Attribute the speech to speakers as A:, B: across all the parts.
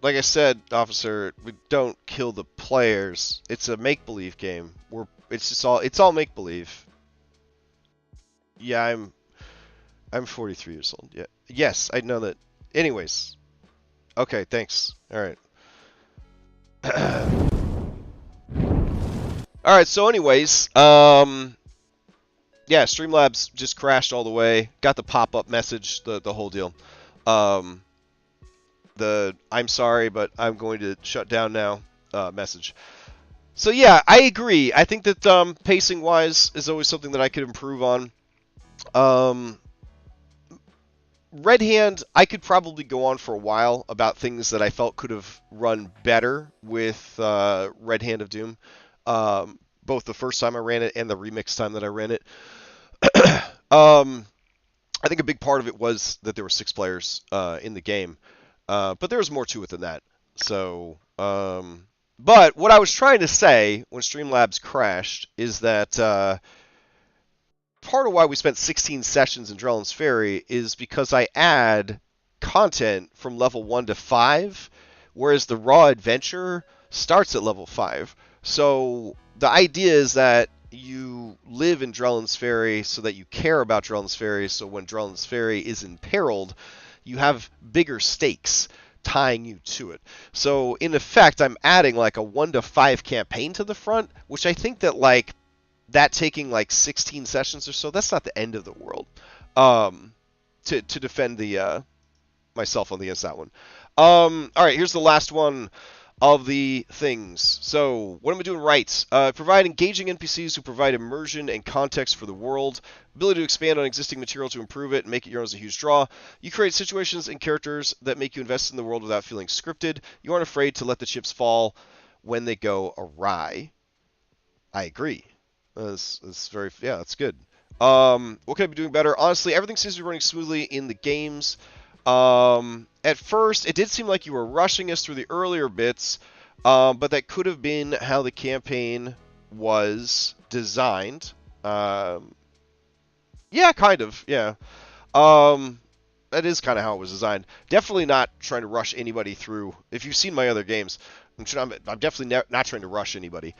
A: like I said, officer, we don't kill the players. It's a make-believe game. It's all make-believe. Yeah, I'm 43 years old. Yeah. Yes, I know that. Anyways. Okay, thanks. All right. All right, so anyways, yeah, Streamlabs just crashed all the way. Got the pop-up message, the whole deal. Um, the I'm sorry, but I'm going to shut down now message. So yeah, I agree. I think that pacing wise is always something that I could improve on. Um, Red Hand, I could probably go on for a while about things that I felt could have run better with Red Hand of Doom. Both the first time I ran it and the remix time that I ran it. I think a big part of it was that there were 6 players in the game, but there was more to it than that. So, but what I was trying to say when Streamlabs crashed is that part of why we spent 16 sessions in Drellin's Ferry is because I add content from level 1 to 5, whereas the raw adventure starts at level 5. So the idea is that you live in Drellin's Ferry so that you care about Drellin's Ferry, so when Drellin's Ferry is imperiled, you have bigger stakes tying you to it. So in effect, I'm adding like a 1 to 5 campaign to the front, which I think that like that taking like 16 sessions or so, that's not the end of the world. To defend the myself on against that one. All right, here's the last one of the things. So, what am I doing right? Provide engaging NPCs who provide immersion and context for the world. Ability to expand on existing material to improve it and make it your own is a huge draw. You create situations and characters that make you invest in the world without feeling scripted. You aren't afraid to let the chips fall when they go awry. I agree. That's very, yeah, that's good. What can I be doing better? Honestly, everything seems to be running smoothly in the games. At first, it did seem like you were rushing us through the earlier bits, but that could have been how the campaign was designed. Yeah, kind of, yeah. That is kind of how it was designed. Definitely not trying to rush anybody through. If you've seen my other games, I'm definitely not trying to rush anybody.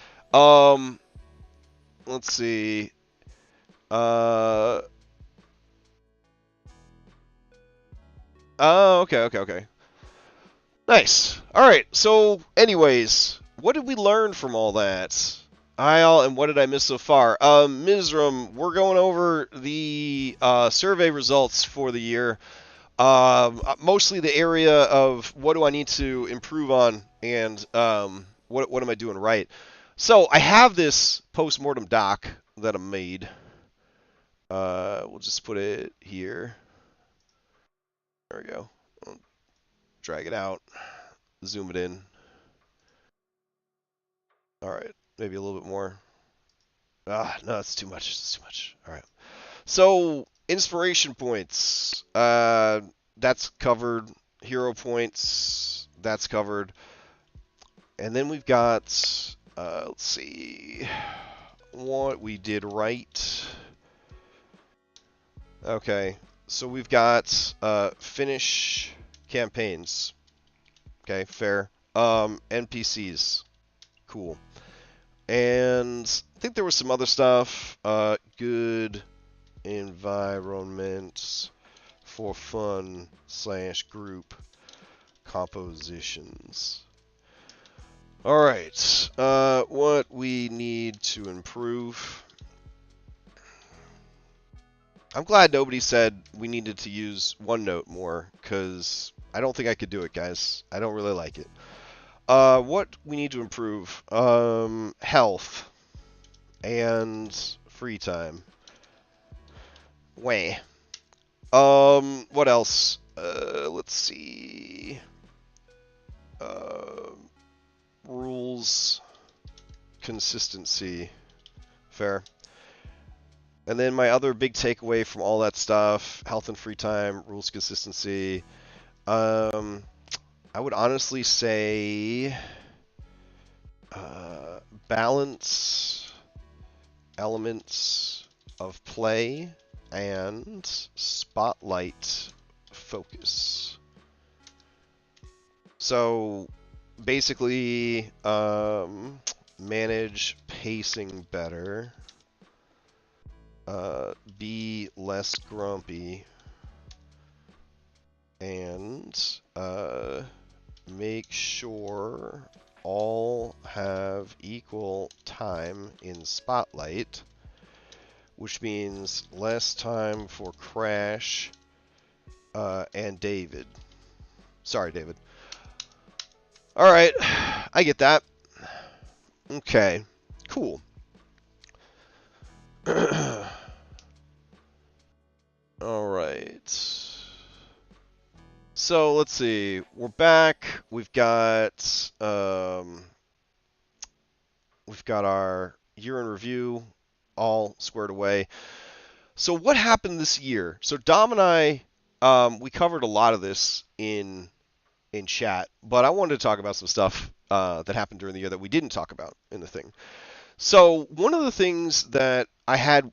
A: Let's see. Uh. Oh, okay. Nice. All right. So, anyways, what did we learn from all that? And what did I miss so far? Mizram, we're going over the survey results for the year. Mostly the area of what do I need to improve on and what am I doing right. So I have this post-mortem doc that I made. We'll just put it here. There we go. I'll drag it out, zoom it in. All right, maybe a little bit more. No, it's too much. It's too much. All right. So inspiration points. That's covered. Hero points. That's covered. And then we've got. Let's see what we did right. Okay, so we've got finish campaigns. Okay, fair. NPCs, cool. And I think there was some other stuff. Good environment for fun / group compositions. All right, what we need to improve. I'm glad nobody said we needed to use OneNote more, because I don't think I could do it, guys. I don't really like it. What we need to improve? Health and free time. Way. What else? Let's see. Rules, consistency. Fair. And then my other big takeaway from all that stuff, health and free time, rules, consistency. I would honestly say balance elements of play and spotlight focus. So basically, manage pacing better, be less grumpy, and make sure all have equal time in Spotlight, which means less time for Crash and David. Sorry, David. All right, I get that. Okay, cool. All right. So let's see. We're back. We've got our year in review all squared away. So what happened this year? So Dom and I, we covered a lot of this in chat, but I wanted to talk about some stuff that happened during the year that we didn't talk about in the thing. So one of the things that I had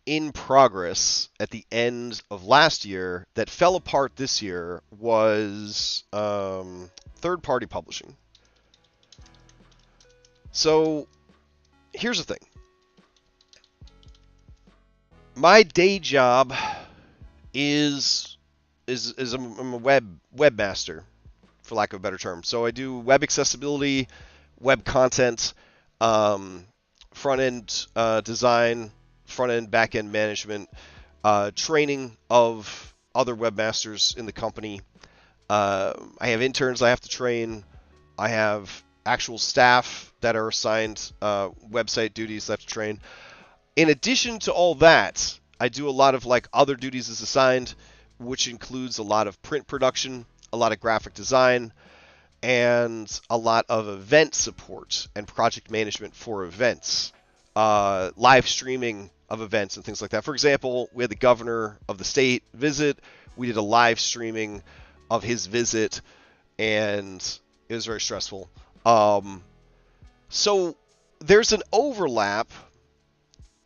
A: in progress at the end of last year that fell apart this year was third-party publishing. So here's the thing. My day job is I'm a webmaster, for lack of a better term. So I do web accessibility, web content, front-end design, front-end, back-end management, training of other webmasters in the company. I have interns I have to train. I have actual staff that are assigned website duties that I have to train. In addition to all that, I do a lot of like other duties as assigned, which includes a lot of print production, a lot of graphic design, and a lot of event support and project management for events, live streaming of events and things like that. For example, we had the governor of the state visit. We did a live streaming of his visit, and it was very stressful. So there's an overlap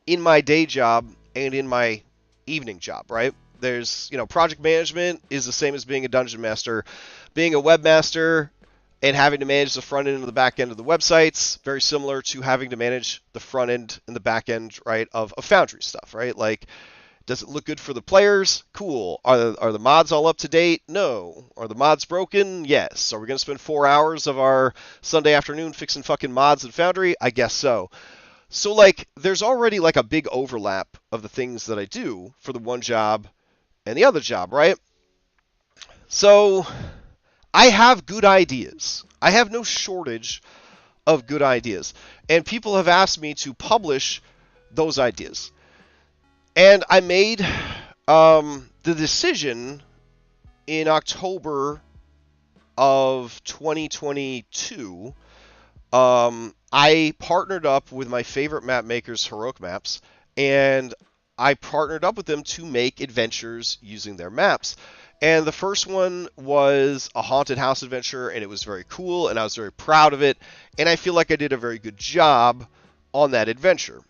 A: in my day job and in my evening job, right? There's, project management is the same as being a dungeon master. Being a webmaster and having to manage the front end and the back end of the websites, very similar to having to manage the front end and the back end, right, of Foundry stuff, right? Like, does it look good for the players? Cool. Are the mods all up to date? No. Are the mods broken? Yes. Are we going to spend 4 hours of our Sunday afternoon fixing fucking mods in Foundry? I guess so. So, like, there's already, like, a big overlap of the things that I do for the one job and the other job, right? So, I have good ideas. I have no shortage of good ideas. And people have asked me to publish those ideas. And I made the decision in October of 2022. I partnered up with my favorite map makers, Heroic Maps, and I partnered up with them to make adventures using their maps. And the first one was a haunted house adventure, and it was very cool, and I was very proud of it, and I feel like I did a very good job on that adventure.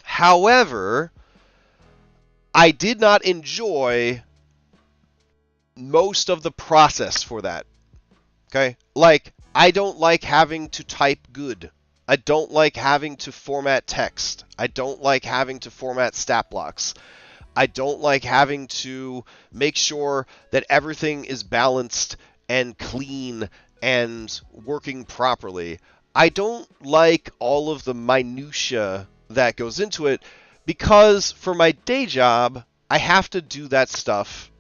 A: However, I did not enjoy most of the process for that. Okay? Like, I don't like having to type good. I don't like having to format text. I don't like having to format stat blocks. I don't like having to make sure that everything is balanced and clean and working properly. I don't like all of the minutia that goes into it because for my day job, I have to do that stuff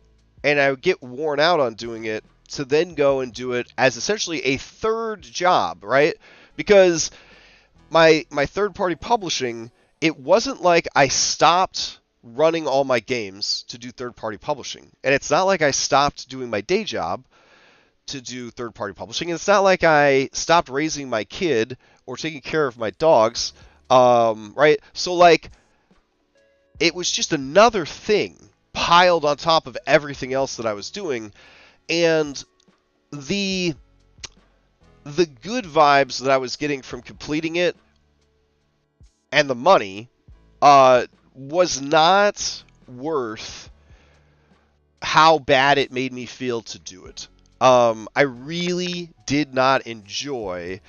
A: and I get worn out on doing it to then go and do it as essentially a third job, right? Because my third-party publishing, it wasn't like I stopped running all my games to do third-party publishing. And it's not like I stopped doing my day job to do third-party publishing. And it's not like I stopped raising my kid or taking care of my dogs, right? So, like, it was just another thing piled on top of everything else that I was doing. And the good vibes that I was getting from completing it and the money was not worth how bad it made me feel to do it. I really did not enjoy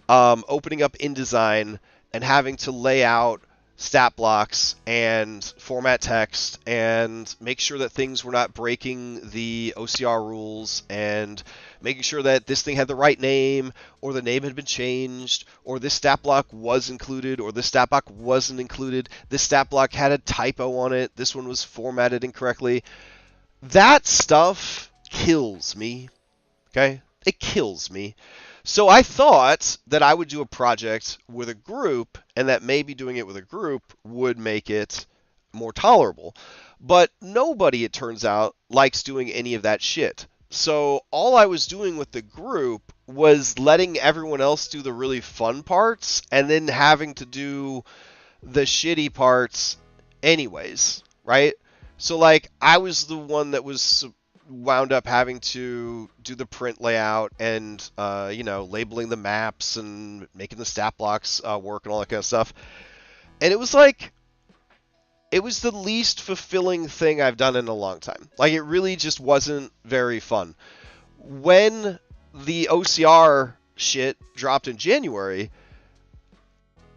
A: opening up InDesign and having to lay out stat blocks and format text and make sure that things were not breaking the OCR rules and making sure that this thing had the right name or the name had been changed or this stat block was included or this stat block wasn't included. This stat block had a typo on it. This one was formatted incorrectly. That stuff kills me. Okay? It kills me. So I thought that I would do a project with a group and that maybe doing it with a group would make it more tolerable. But nobody, it turns out, likes doing any of that shit. So all I was doing with the group was letting everyone else do the really fun parts and then having to do the shitty parts anyways, right? So like I was the one that was wound up having to do the print layout and labeling the maps and making the stat blocks work and all that kind of stuff. And it was like it was the least fulfilling thing I've done in a long time. Like it really just wasn't very fun. When the OCR shit dropped in January,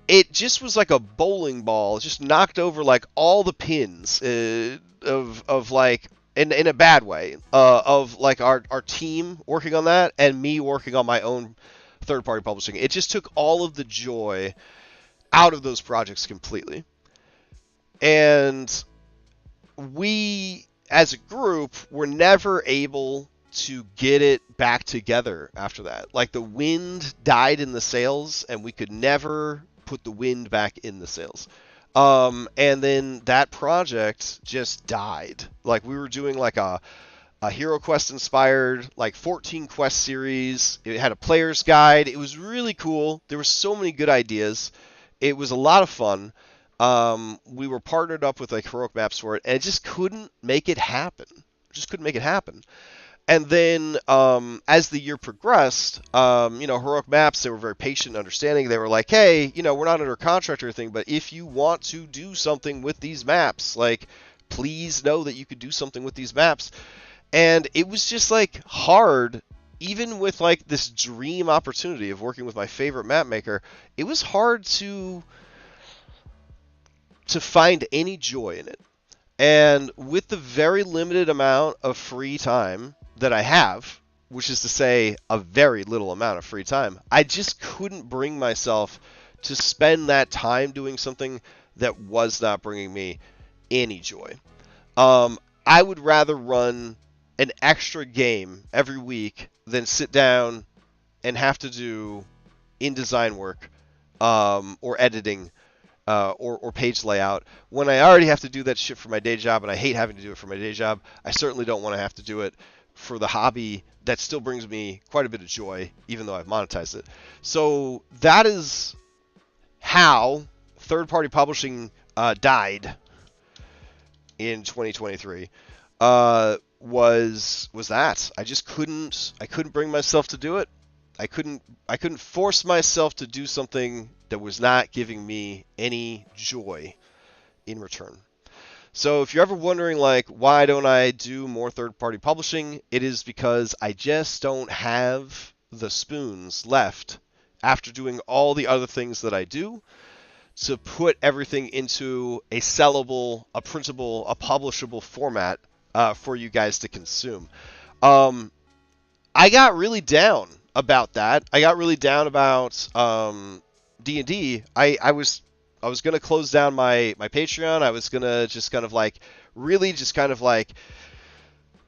A: it just was like a bowling ball. It just knocked over like all the pins of like in a bad way of like our team working on that and me working on my own third-party publishing. It just took all of the joy out of those projects completely. And we, as a group, were never able to get it back together after that. Like the wind died in the sails and we could never put the wind back in the sails. And then that project just died. Like we were doing like a Hero Quest inspired, like 14 quest series. It had a player's guide. It was really cool. There were so many good ideas. It was a lot of fun. We were partnered up with like Heroic Maps for it, and it just couldn't make it happen. Just couldn't make it happen. And then as the year progressed, Heroic Maps, they were very patient and understanding. They were like, hey, we're not under contract or anything, but if you want to do something with these maps, like, please know that you could do something with these maps. And it was just like hard, even with like this dream opportunity of working with my favorite map maker, it was hard to find any joy in it. And with the very limited amount of free time that I have, which is to say a very little amount of free time, I just couldn't bring myself to spend that time doing something that was not bringing me any joy. I would rather run an extra game every week than sit down and have to do InDesign work or editing or page layout when I already have to do that shit for my day job, and I hate having to do it for my day job. I certainly don't want to have to do it for the hobby that still brings me quite a bit of joy, even though I've monetized it. So that is how third-party publishing died in 2023. Was that I just couldn't bring myself to do it. I couldn't force myself to do something that was not giving me any joy in return. So if you're ever wondering, like, why don't I do more third-party publishing, it is because I just don't have the spoons left after doing all the other things that I do to put everything into a sellable, a printable, a publishable format for you guys to consume. I got really down about that. I got really down about D&D. I was going to close down my Patreon. I was going to just kind of like really just kind of like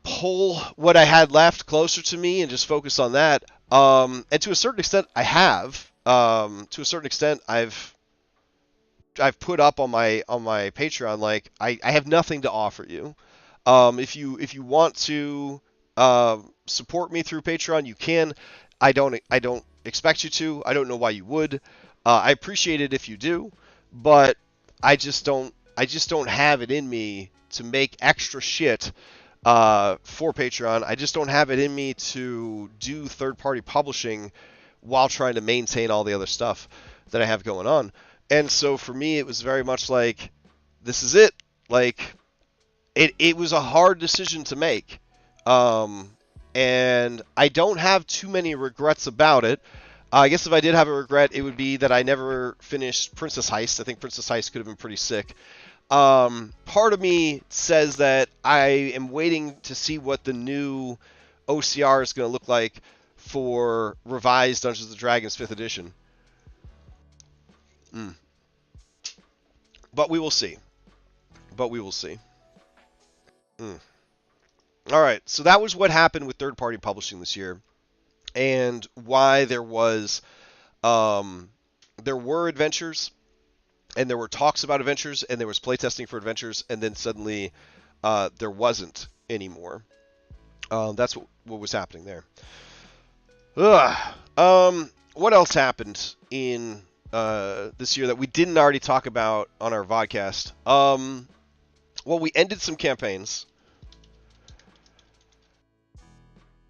A: pull what I had left closer to me and just focus on that. And to a certain extent, I have. To a certain extent, I've put up on my Patreon, like I have nothing to offer you. If you want to support me through Patreon, you can. I don't expect you to. I don't know why you would. I appreciate it if you do, but I just don't have it in me to make extra shit for Patreon. I just don't have it in me to do third-party publishing while trying to maintain all the other stuff that I have going on. And so for me, it was very much like, this is it. Like, it was a hard decision to make. and I don't have too many regrets about it. I guess if I did have a regret, it would be that I never finished Princess Heist. I think Princess Heist could have been pretty sick. Part of me says that I am waiting to see what the new OCR is going to look like for revised Dungeons and Dragons 5th edition. Mm. But we will see. But we will see. Mm. All right, so that was what happened with third-party publishing this year, and why there were adventures, and there were talks about adventures, and there was playtesting for adventures, and then suddenly there wasn't anymore. That's what was happening there. What else happened in this year that we didn't already talk about on our vodcast? Well, we ended some campaigns.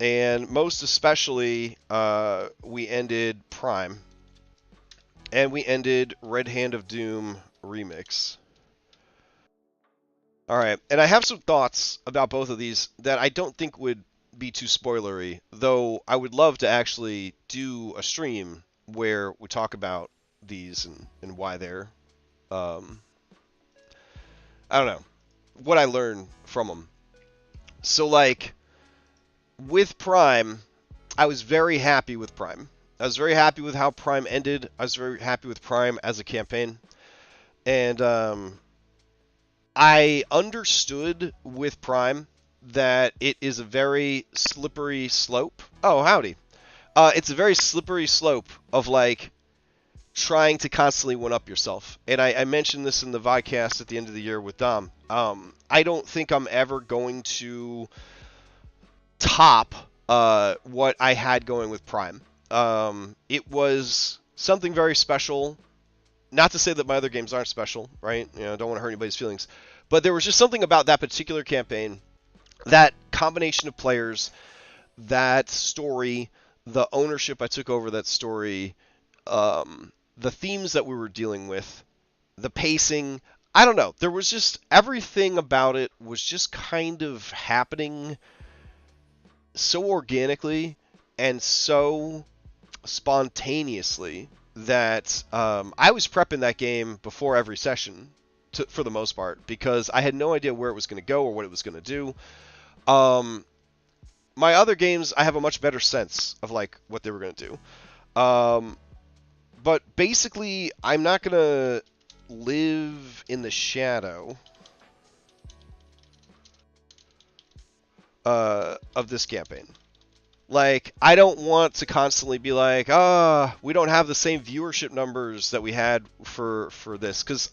A: And most especially, we ended Prime. And we ended Red Hand of Doom Remix. Alright, and I have some thoughts about both of these that I don't think would be too spoilery, though I would love to actually do a stream where we talk about these and why they're, I don't know, what I learned from them. So, like, with Prime, I was very happy with Prime. I was very happy with how Prime ended. I was very happy with Prime as a campaign. And I understood with Prime that it is a very slippery slope. Oh, howdy. It's a very slippery slope of, like, trying to constantly one-up yourself. And I mentioned this in the vodcast at the end of the year with Dom. I don't think I'm ever going to top what I had going with Prime. It was something very special. Not to say that my other games aren't special, right? You know, I don't want to hurt anybody's feelings. But there was just something about that particular campaign, that combination of players, that story, the ownership I took over that story, the themes that we were dealing with, the pacing. I don't know. There was just everything about it was just kind of happening so organically and so spontaneously that I was prepping that game before every session for the most part, because I had no idea where it was going to go or what it was going to do. My other games, I have a much better sense of, like, what they were going to do. But basically, I'm not going to live in the shadow of this campaign. Like, I don't want to constantly be like, we don't have the same viewership numbers that we had for this, because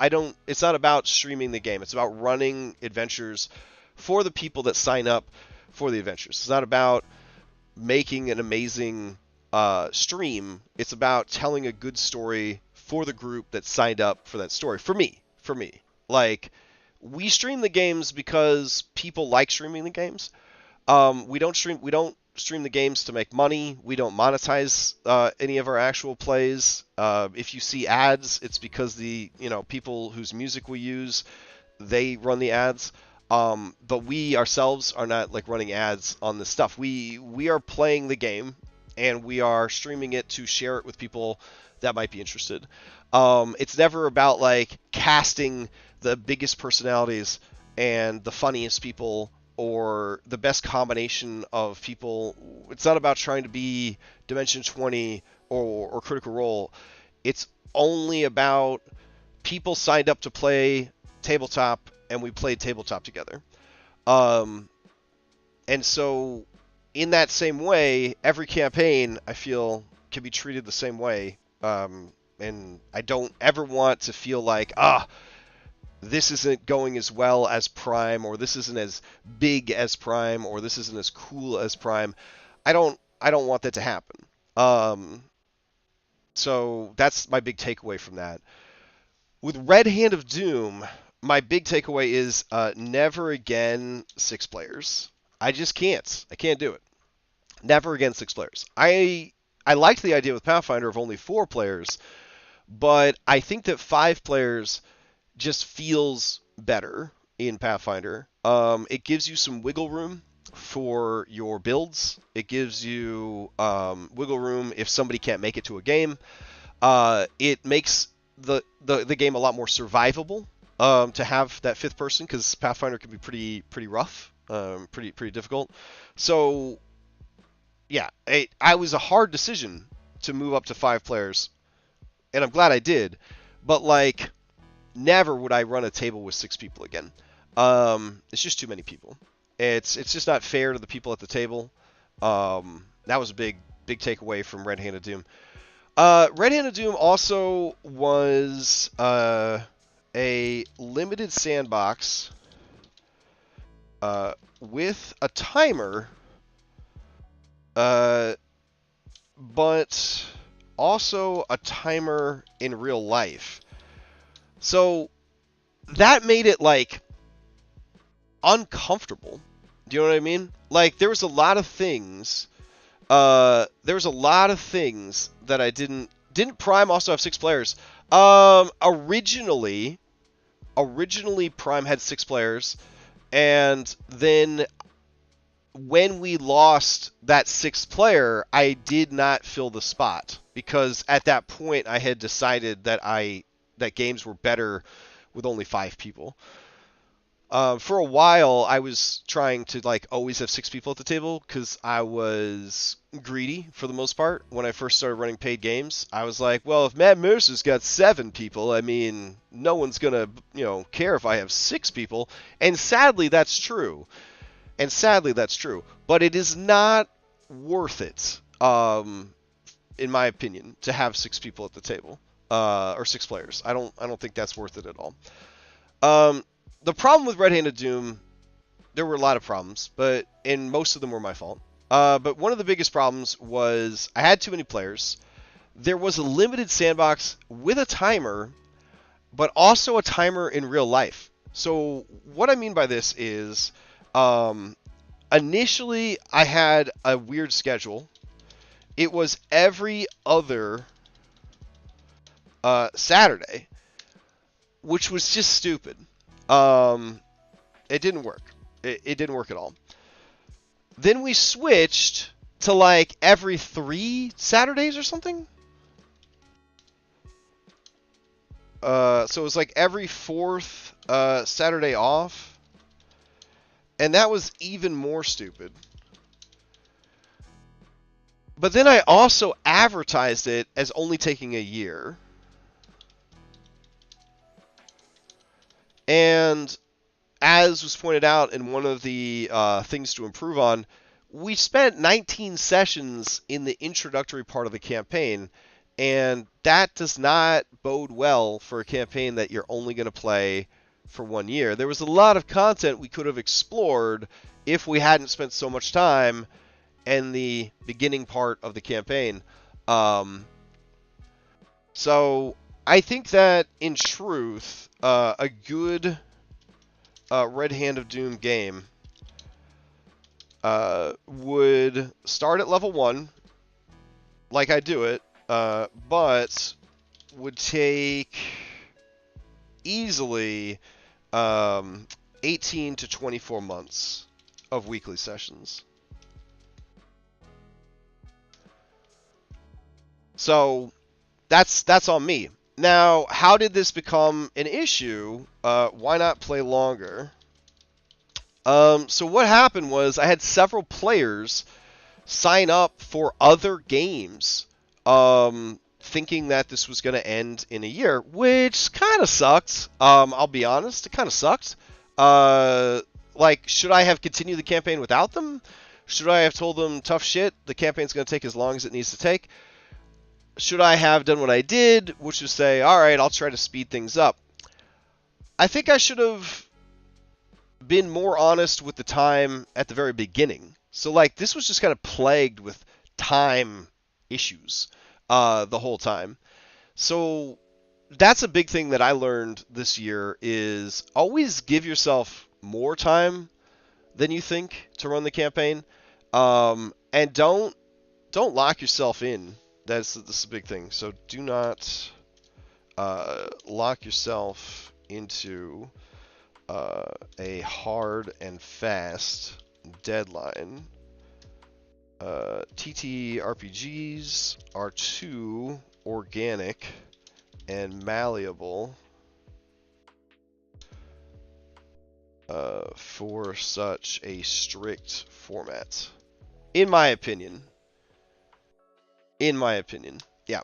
A: it's not about streaming the game. It's about running adventures for the people that sign up for the adventures. It's not about making an amazing stream. It's about telling a good story for the group that signed up for that story. For me. Like, we stream the games because people like streaming the games. We don't stream the games to make money. We don't monetize any of our actual plays. If you see ads, it's because the people whose music we use, they run the ads. But we ourselves are not, like, running ads on this stuff. We are playing the game, and we are streaming it to share it with people that might be interested. It's never about, like, casting the biggest personalities and the funniest people or the best combination of people. It's not about trying to be Dimension 20 or Critical Role. It's only about people signed up to play tabletop, and we played tabletop together. And so, in that same way, every campaign, I feel, can be treated the same way. And I don't ever want to feel like, this isn't going as well as Prime, or this isn't as big as Prime, or this isn't as cool as Prime. I don't want that to happen. So that's my big takeaway from that. With Red Hand of Doom, my big takeaway is never again 6 players. I just can't. I can't do it. Never again 6 players. I liked the idea with Pathfinder of only 4 players, but I think that 5 players just feels better in Pathfinder. It gives you some wiggle room for your builds. It gives you wiggle room if somebody can't make it to a game. It makes the game a lot more survivable to have that fifth person, because Pathfinder can be pretty rough, pretty difficult. So yeah, I was a hard decision to move up to 5 players, and I'm glad I did. But like, never would I run a table with 6 people again. It's just too many people. It's just not fair to the people at the table. That was a big takeaway from Red Handed Doom. Red Handed Doom also was a limited sandbox with a timer, but also a timer in real life. So that made it like uncomfortable. Do you know what I mean? Like, there was a lot of things. That I didn't Prime also have 6 players. Originally Prime had 6 players, and then when we lost that 6th player, I did not fill the spot, because at that point I had decided that games were better with only 5 people. For a while, I was trying to like always have 6 people at the table, because I was greedy for the most part. When I first started running paid games, I was like, well, if Matt Mercer's got 7 people, I mean, no one's gonna care if I have 6 people. And sadly, that's true. But it is not worth it, in my opinion, to have 6 people at the table, or 6 players. I don't think that's worth it at all. The problem with Red Handed Doom, there were a lot of problems, and most of them were my fault. But one of the biggest problems was I had too many players. There was a limited sandbox with a timer, but also a timer in real life. So what I mean by this is, initially I had a weird schedule. It was every other Saturday, which was just stupid. It didn't work. It didn't work at all. Then we switched to like every 3 Saturdays or something. So it was like every 4th Saturday off. And that was even more stupid. But then I also advertised it as only taking a year. And as was pointed out in one of the things to improve on, we spent 19 sessions in the introductory part of the campaign, and that does not bode well for a campaign that you're only going to play for 1 year. There was a lot of content we could have explored if we hadn't spent so much time in the beginning part of the campaign. So I think that, in truth, a good Red Hand of Doom game would start at level 1, like I do it, but would take easily 18 to 24 months of weekly sessions. So that's on me. Now, how did this become an issue? Why not play longer? So what happened was I had several players sign up for other games, thinking that this was going to end in a year, which kind of sucked. I'll be honest, it kind of sucked. Like, should I have continued the campaign without them? Should I have told them, tough shit, the campaign's going to take as long as it needs to take? Should I have done what I did, which is say, all right, I'll try to speed things up? I think I should have been more honest with the time at the very beginning. So, like, this was just kind of plagued with time issues the whole time. So that's a big thing that I learned this year, is always give yourself more time than you think to run the campaign, and don't lock yourself in. This is a big thing. So do not lock yourself into a hard and fast deadline. TTRPGs are too organic and malleable for such a strict format. In my opinion. Yeah.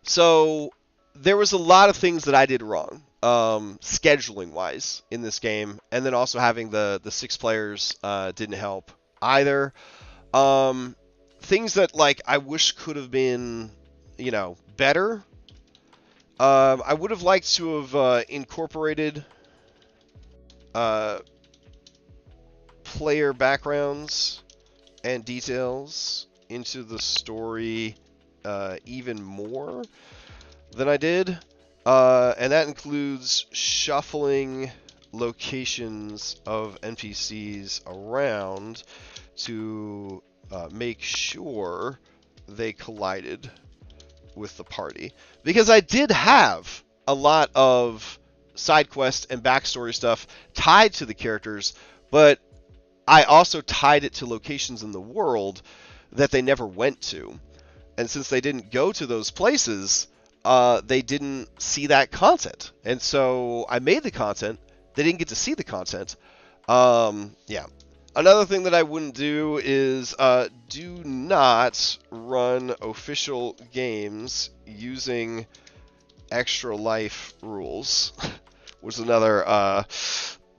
A: So there was a lot of things that I did wrong, scheduling wise in this game, and then also having the 6 players didn't help either. Things that like I wish could have been, better. I would have liked to have incorporated player backgrounds and details into the story even more than I did. And that includes shuffling locations of NPCs around to make sure they collided with the party. Because I did have a lot of side quest and backstory stuff tied to the characters, but I also tied it to locations in the world that they never went to. And since they didn't go to those places, they didn't see that content. And so I made the content. They didn't get to see the content. Yeah. Another thing that I wouldn't do is do not run official games using extra life rules, which is another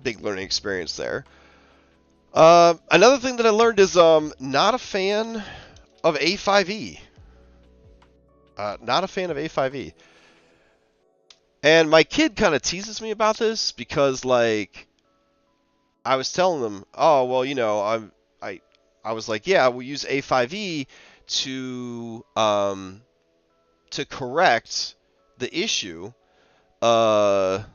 A: big learning experience there. Another thing that I learned is not a fan of A5E. Not a fan of A5E. And my kid kind of teases me about this because, like, I was telling them, oh, well, I was like, yeah, we'll use A5E to correct the issue of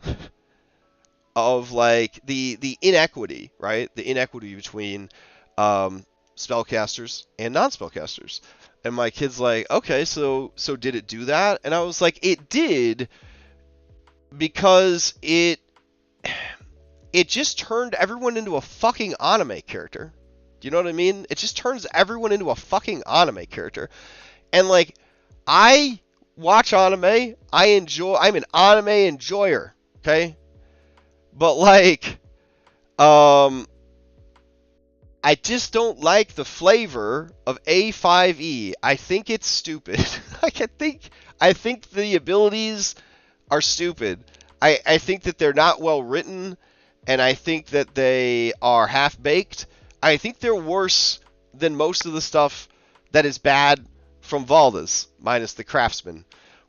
A: like the inequity, right? The inequity between spellcasters and non-spellcasters. And my kid's like, okay, so did it do that? And I was like, it did, because it just turned everyone into a fucking anime character. Do you know what I mean? It just turns everyone into a fucking anime character. And like, I watch anime, I'm an anime enjoyer, okay? But like, I just don't like the flavor of A5E. I think it's stupid. I think the abilities are stupid. I think that they're not well written, and I think that they are half-baked. I think they're worse than most of the stuff that is bad from Valda's, minus the Craftsman,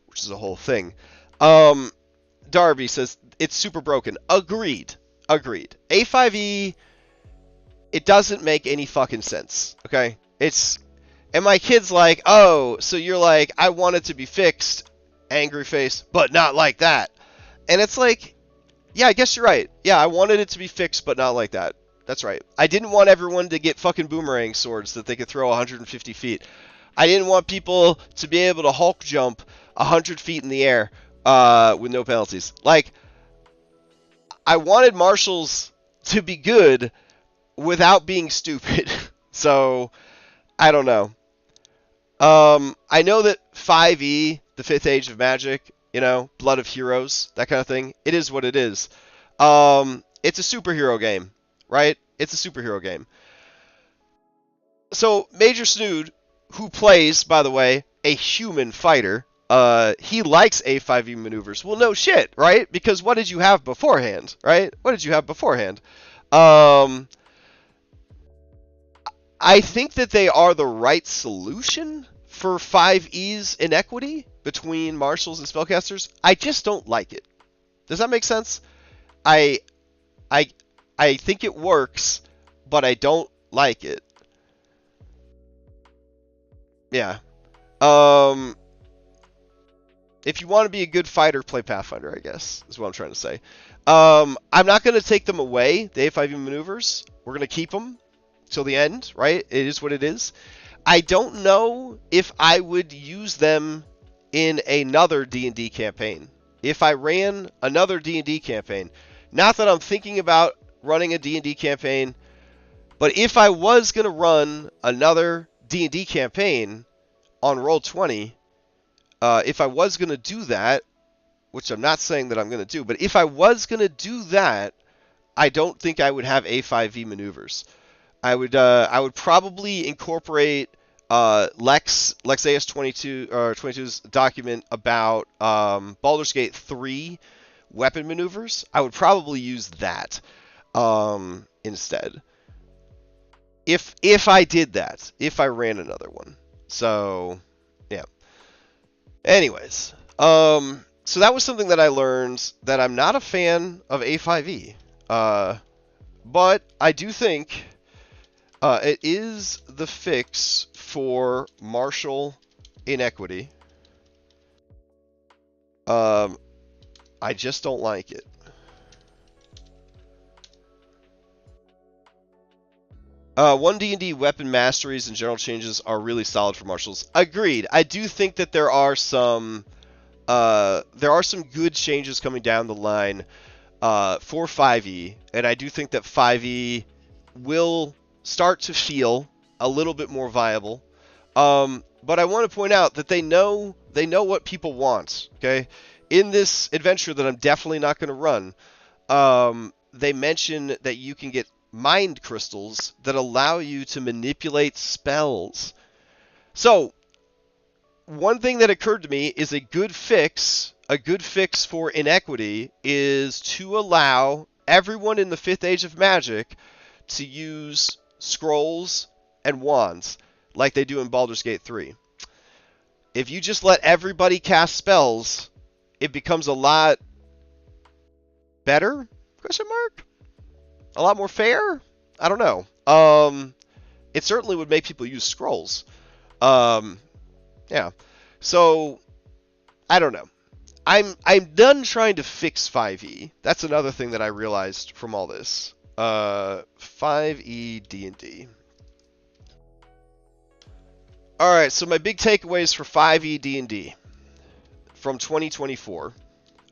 A: which is a whole thing. Darby says, it's super broken. Agreed. A5E, it doesn't make any fucking sense, okay? And my kid's like, oh, so you're like, I want it to be fixed, angry face, but not like that. And it's like, yeah, I guess you're right. Yeah, I wanted it to be fixed, but not like that. That's right. I didn't want everyone to get fucking boomerang swords that they could throw 150 feet. I didn't want people to be able to Hulk jump 100 feet in the air with no penalties. Like, I wanted marshals to be good without being stupid. So, I don't know. I know that 5e, the 5th Age of Magic, Blood of Heroes, that kind of thing, it is what it is. It's a superhero game, right? It's a superhero game. So, Major Snood, who plays, by the way, a human fighter, he likes A5e maneuvers. Well, no shit, right? Because what did you have beforehand, right? What did you have beforehand? I think that they are the right solution for 5e's inequity between marshals and spellcasters. I just don't like it. Does that make sense? I think it works, but I don't like it. Yeah. If you want to be a good fighter, play Pathfinder, I guess, is what I'm trying to say. I'm not going to take them away, the A5e maneuvers. We're going to keep them till the end, right? It is what it is. I don't know if I would use them in another D&D campaign. If I ran another D&D campaign, not that I'm thinking about running a D&D campaign, But if I was going to run another D&D campaign on Roll20, if I was going to do that, which I'm not saying that I'm going to do, but if I was going to do that, I don't think I would have A5e maneuvers. I would probably incorporate Lex AS22 or 22's document about Baldur's Gate 3 weapon maneuvers. I would probably use that instead. If I did that, if I ran another one. So, yeah. Anyways, so that was something that I learned, that I'm not a fan of A5e. But I do think it is the fix for martial inequity. I just don't like it. One D&D weapon masteries and general changes are really solid for martials. Agreed. I do think that there are some good changes coming down the line for 5e, and I do think that 5e will start to feel a little bit more viable. But I want to point out that they know what people want. Okay, in this adventure that I'm definitely not going to run, they mention that you can get mind crystals that allow you to manipulate spells. So, one thing that occurred to me is a good fix for inequity is to allow everyone in the 5th Age of Magic to use scrolls and wands like they do in Baldur's Gate 3. If you just let everybody cast spells, it becomes a lot better? Question mark? A lot more fair? I don't know. It certainly would make people use scrolls. Yeah. So, I don't know. I'm done trying to fix 5e. That's another thing that I realized from all this. 5e D&D. Alright, so my big takeaways for 5e D&D from 2024,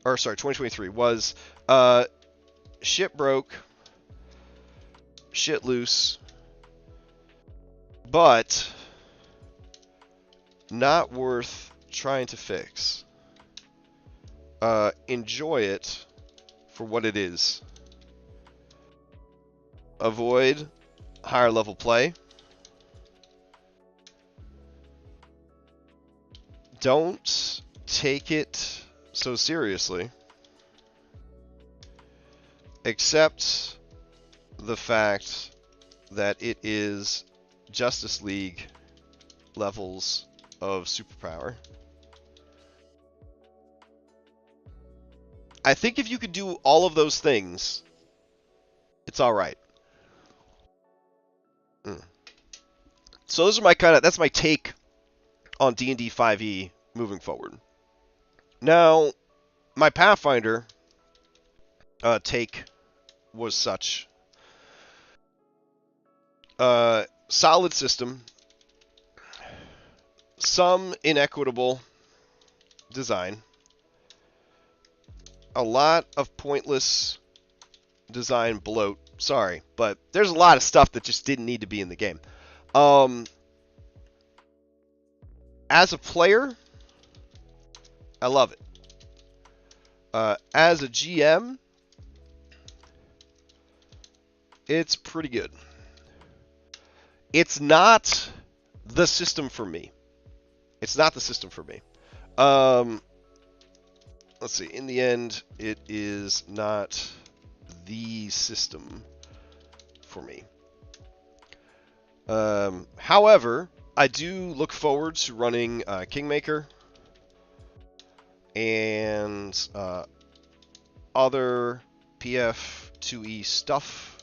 A: or sorry, 2023, was shit broke, shit loose, but not worth trying to fix. Enjoy it for what it is. Avoid higher level play. Don't take it so seriously. Accept the fact that it is Justice League levels of superpower. I think if you could do all of those things, it's alright. So those are that's my take on D&D 5e moving forward. Now, my Pathfinder take was such. Solid system. Some inequitable design. A lot of pointless design bloat. Sorry, but there's a lot of stuff that just didn't need to be in the game. As a player, I love it. As a GM, it's pretty good. It's not the system for me. It's not the system for me. Let's see. In the end, it is not the system for me. However, I do look forward to running Kingmaker and other PF2E stuff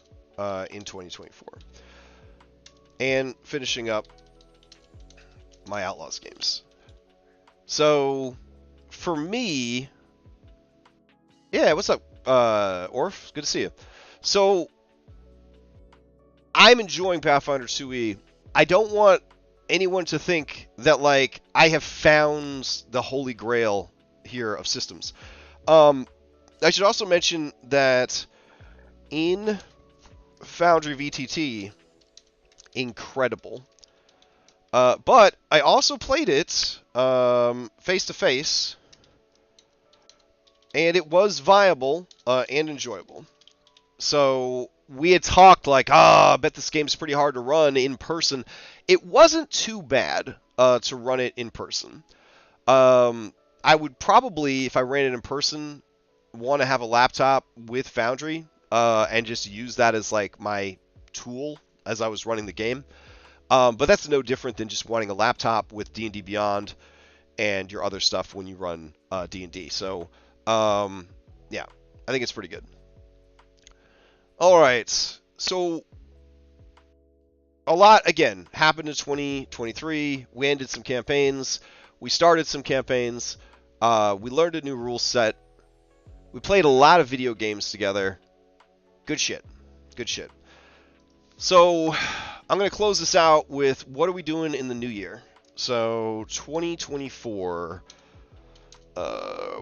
A: in 2024. And finishing up my Outlaws games. So, for me... Yeah, what's up, Orf? Good to see you. So, I'm enjoying Pathfinder 2e. I don't want anyone to think that, like, I have found the holy grail here of systems. I should also mention that in Foundry VTT, incredible. But I also played it face to face, and it was viable and enjoyable. So we had talked like, I bet this game's pretty hard to run in person. It wasn't too bad to run it in person. I would probably, if I ran it in person, want to have a laptop with Foundry and just use that as like my tool as I was running the game. But that's no different than just wanting a laptop with D&D Beyond and your other stuff when you run D&D. So, yeah, I think it's pretty good. All right, so a lot, again, happened in 2023. We ended some campaigns. We started some campaigns. We learned a new rule set. We played a lot of video games together. Good shit. Good shit. So I'm going to close this out with what are we doing in the new year? So 2024,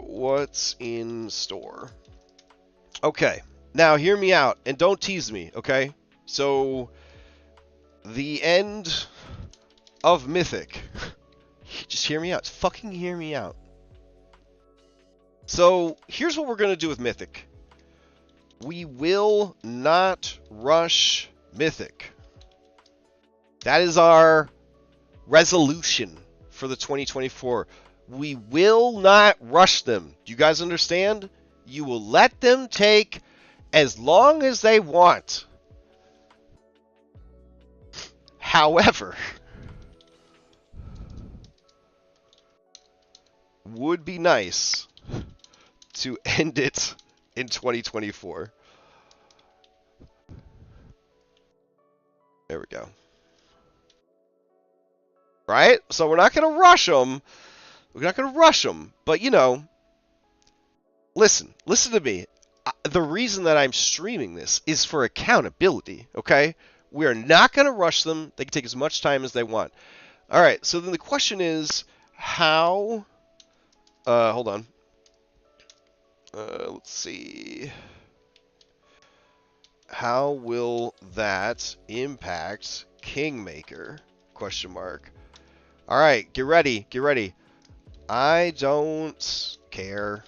A: what's in store? Okay, now hear me out and don't tease me, okay? So the end of Mythic. Just hear me out. Fucking hear me out. So here's what we're going to do with Mythic. We will not rush Mythic. That is our resolution for the 2024. We will not rush them. Do you guys understand? You will let them take as long as they want. However, would be nice to end it in 2024. There we go. Right? So we're not going to rush them. We're not going to rush them. But, you know, listen to me. The reason that I'm streaming this is for accountability, okay? We are not going to rush them. They can take as much time as they want. All right, so then the question is, how... hold on. Let's see. How will that impact Kingmaker? Question mark. All right, get ready. Get ready. I don't care.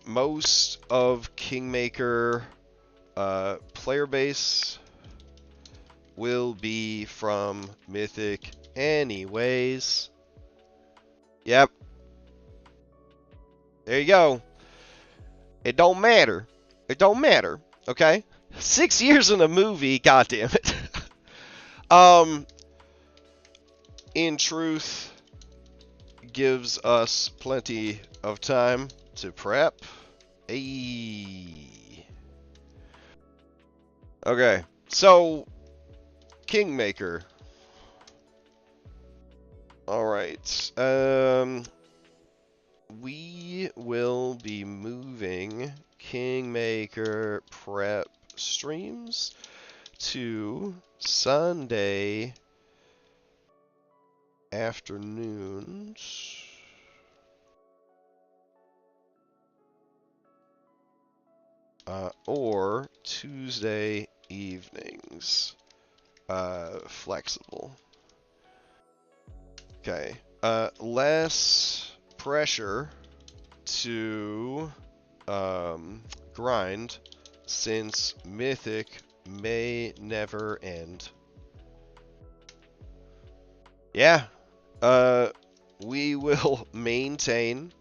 A: Most of Kingmaker player base will be from Mythic anyways. Yep. There you go. It don't matter. It don't matter. Okay? 6 years in a movie, goddammit. In truth, gives us plenty of time to prep. Ayy. Okay, so Kingmaker. Alright. We will be moving Kingmaker prep streams to Sunday afternoons. Or Tuesday evenings. Flexible. Okay. Less pressure to grind since Mythic may never end. Yeah. We will maintain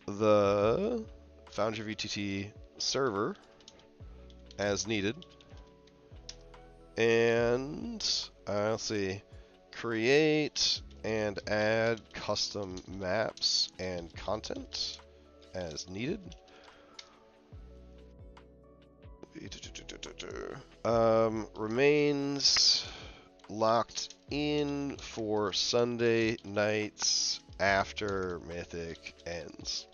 A: the Foundry VTT server as needed. And let's see, create and add custom maps and content as needed. Remains locked in for Sunday nights after Mythic ends.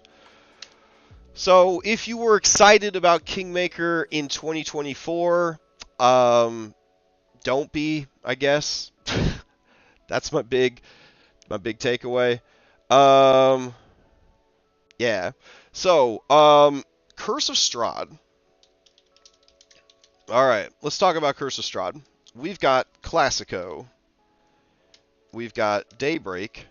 A: So if you were excited about Kingmaker in 2024, don't be, I guess. That's my big takeaway. Yeah. So, Curse of Strahd. All right, let's talk about Curse of Strahd. We've got Classico. We've got Daybreak.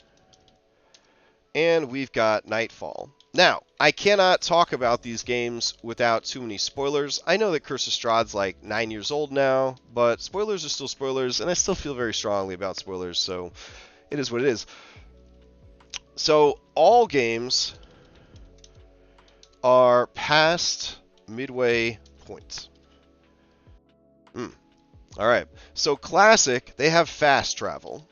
A: And we've got Nightfall. Now, I cannot talk about these games without too many spoilers. I know that Curse of Strahd's like 9 years old now, but spoilers are still spoilers, and I still feel very strongly about spoilers, so it is what it is. So, all games are past midway points. Alright, so Classic, they have fast travel.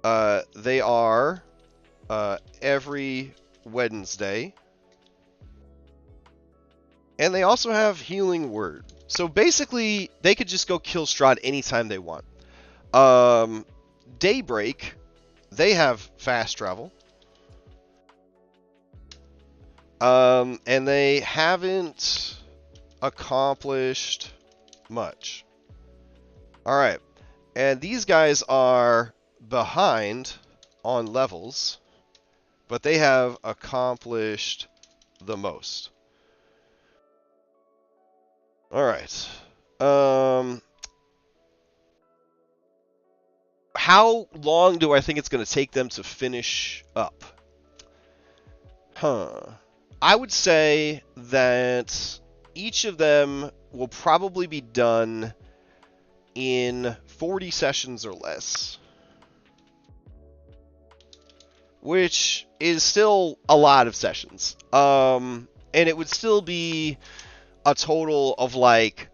A: They are every Wednesday. And they also have Healing Word. So basically, they could just go kill Strahd anytime they want. Daybreak, they have fast travel. And they haven't accomplished much. Alright. And these guys are behind on levels, but they have accomplished the most. Alright. How long do I think it's going to take them to finish up? I would say that each of them will probably be done in 40 sessions or less. Which is still a lot of sessions. And it would still be a total of like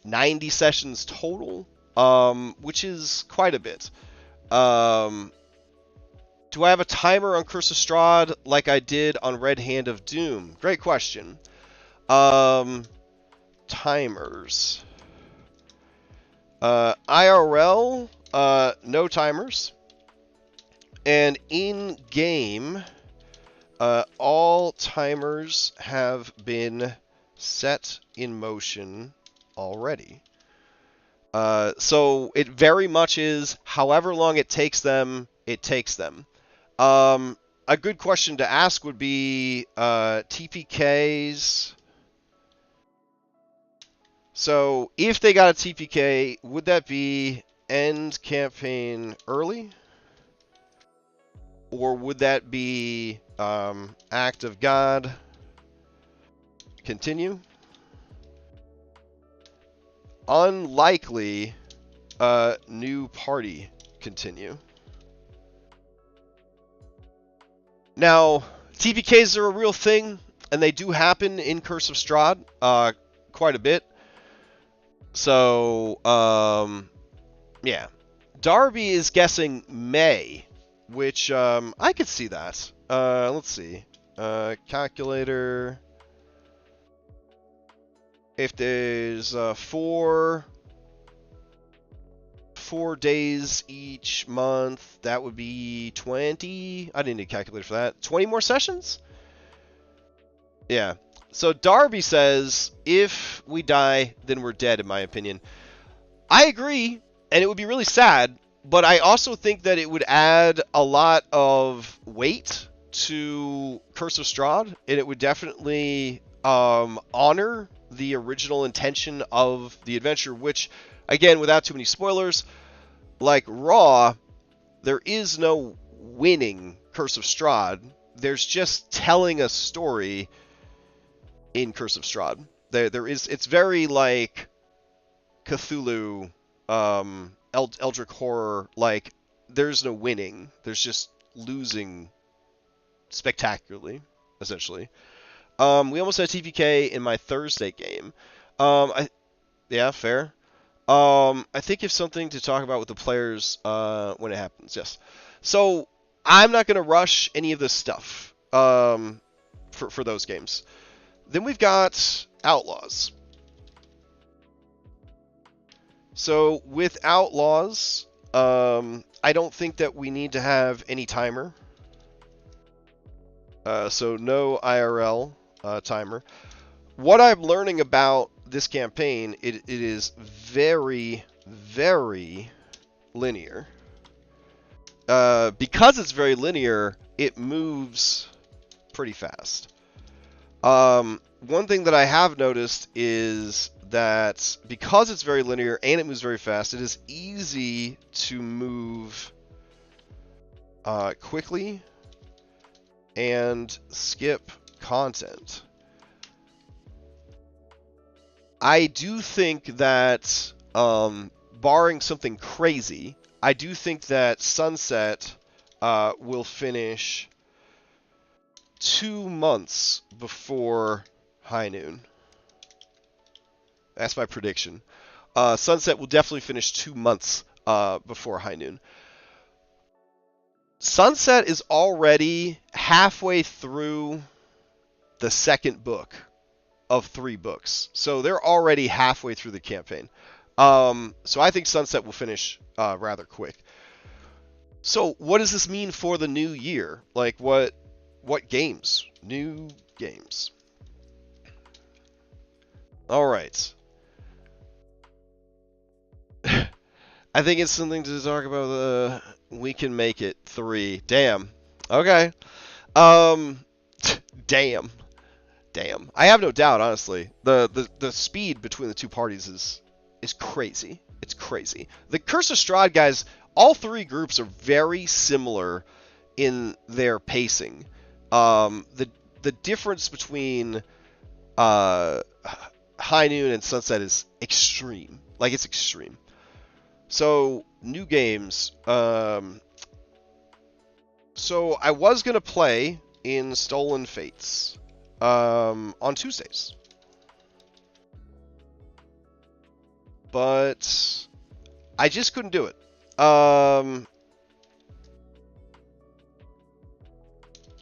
A: 90 sessions total, which is quite a bit. Do I have a timer on Curse of Strahd like I did on Red Hand of Doom? Great question. Timers. IRL, no timers. And in-game, all timers have been set in motion already. So it very much is however long it takes them, it takes them. A good question to ask would be TPKs. So if they got a TPK, would that be end campaign early? Or would that be Act of God continue? Unlikely new party continue. Now, TPKs are a real thing, and they do happen in Curse of Strahd quite a bit. So, yeah. Darby is guessing May, which I could see that. Let's see. Calculator. If there's 4 days each month, that would be 20. I didn't need a calculator for that. 20 more sessions? Yeah. So Darby says, if we die, then we're dead, in my opinion. I agree, and it would be really sad, but I also think that it would add a lot of weight to Curse of Strahd, and it would definitely honor the original intention of the adventure, which, again, without too many spoilers, like Raw, there is no winning Curse of Strahd. There's just telling a story in Curse of Strahd. There is, it's very like Cthulhu, Eldritch horror. Like, there's no winning. There's just losing spectacularly, essentially. We almost had TPK in my Thursday game. Yeah, fair. I think it's something to talk about with the players when it happens. Yes. So I'm not going to rush any of this stuff for those games. Then we've got Outlaws. So with Outlaws, I don't think that we need to have any timer. So no IRL timer. What I'm learning about this campaign, it is very, very linear. Because it's very linear, it moves pretty fast. One thing that I have noticed is that because it's very linear and it moves very fast, it is easy to move quickly and skip content. I do think that, barring something crazy, I do think that Sunset will finish 2 months before High Noon. That's my prediction. Sunset will definitely finish 2 months before High Noon. Sunset is already halfway through the second book of 3 books. So they're already halfway through the campaign. So I think Sunset will finish rather quick. So what does this mean for the new year? Like what games? New games. All right. I think it's something to talk about. We can make it 3. Damn. Okay. Damn. I have no doubt, honestly. The speed between the two parties is crazy. It's crazy. The Curse of Strahd guys, all 3 groups are very similar in their pacing. The difference between High Noon and Sunset is extreme. Like, it's extreme. So, new games. So, I was going to play in Stolen Fates on Tuesdays. But I just couldn't do it.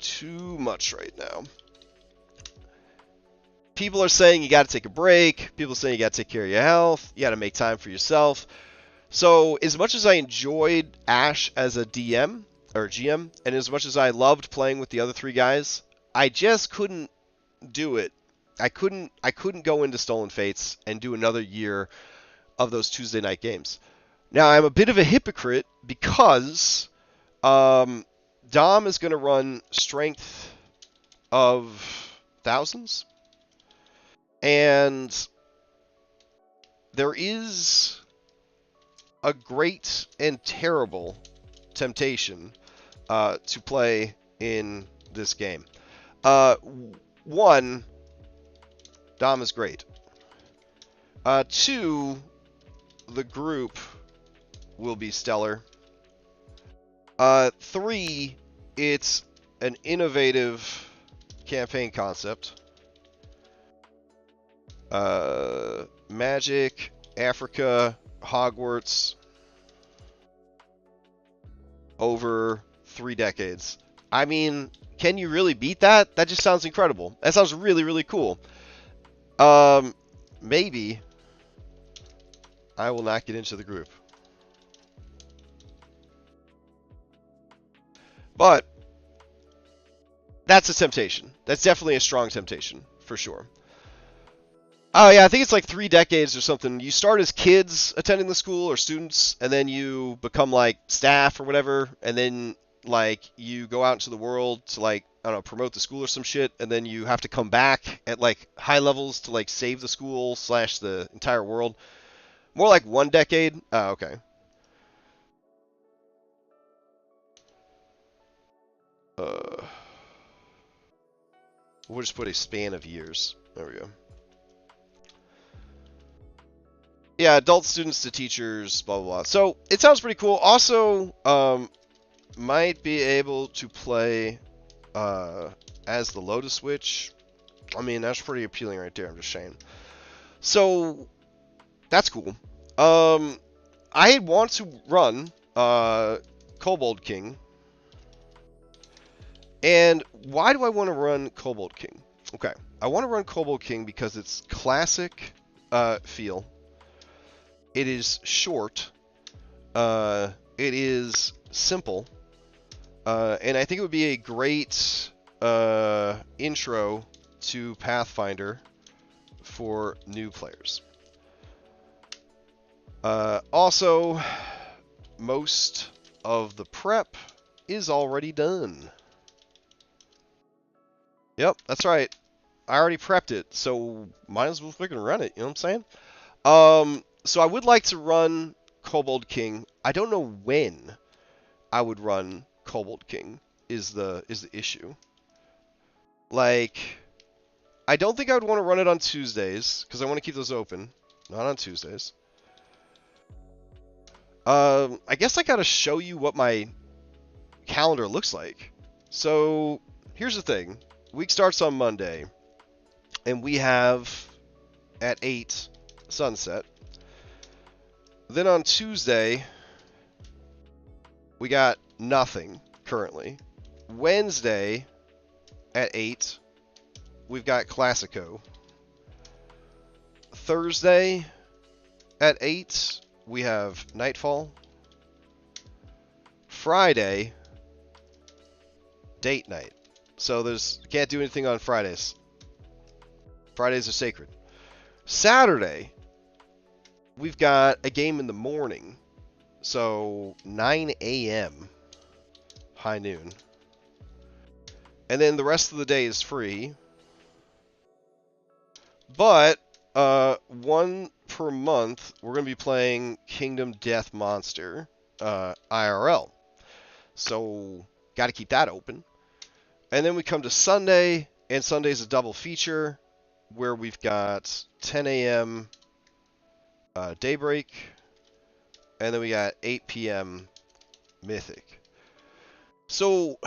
A: Too much right now. People are saying you got to take a break. People are saying you got to take care of your health. You got to make time for yourself. So as much as I enjoyed Ash as a DM or GM, and as much as I loved playing with the other 3 guys, I just couldn't do it. I couldn't go into Stolen Fates and do another year of those Tuesday night games. Now I'm a bit of a hypocrite because Dom is going to run Strength of Thousands, and there is a great and terrible temptation to play in this game. 1, Dom is great. 2, the group will be stellar. 3, it's an innovative campaign concept. Magic, Africa, Hogwarts, over 3 decades. I mean, can you really beat that? That just sounds incredible. That sounds really, really cool. Maybe I will not get into the group. But that's a temptation. That's definitely a strong temptation, for sure. Oh, yeah, I think it's like 3 decades or something. You start as kids attending the school or students, and then you become, like, staff or whatever, and then, like, you go out into the world to, like, I don't know, promote the school or some shit, and then you have to come back at, like, high levels to, like, save the school / the entire world. More like 1 decade. Oh, okay. We'll just put a span of years. There we go. Yeah, adult students to teachers, blah, blah, blah. So, it sounds pretty cool. Also, might be able to play as the Lotus Witch. I mean, that's pretty appealing right there, I'm just saying. So, that's cool. I want to run Kobold King. And why do I want to run Kobold King? Okay, I want to run Kobold King because it's classic feel. It is short. It is simple. And I think it would be a great intro to Pathfinder for new players. Also, most of the prep is already done. Yep, that's right. I already prepped it, so might as well freaking run it. You know what I'm saying? So I would like to run Kobold King. I don't know when I would run Kobold King is the issue. Like, I don't think I would want to run it on Tuesdays because I want to keep those open, not on Tuesdays. I guess I gotta show you what my calendar looks like. So here's the thing: week starts on Monday, and we have at 8 sunset. Then on Tuesday, we got nothing currently. Wednesday at 8, we've got Classico. Thursday at 8, we have Nightfall. Friday, date night. So can't do anything on Fridays. Fridays are sacred. Saturday, we've got a game in the morning. So 9 a.m. high noon. And then the rest of the day is free. But one per month, we're going to be playing Kingdom Death Monster IRL. So got to keep that open. And then we come to Sunday, and Sunday's a double feature where we've got 10 a.m. Daybreak, and then we got 8 p.m. Mythic. So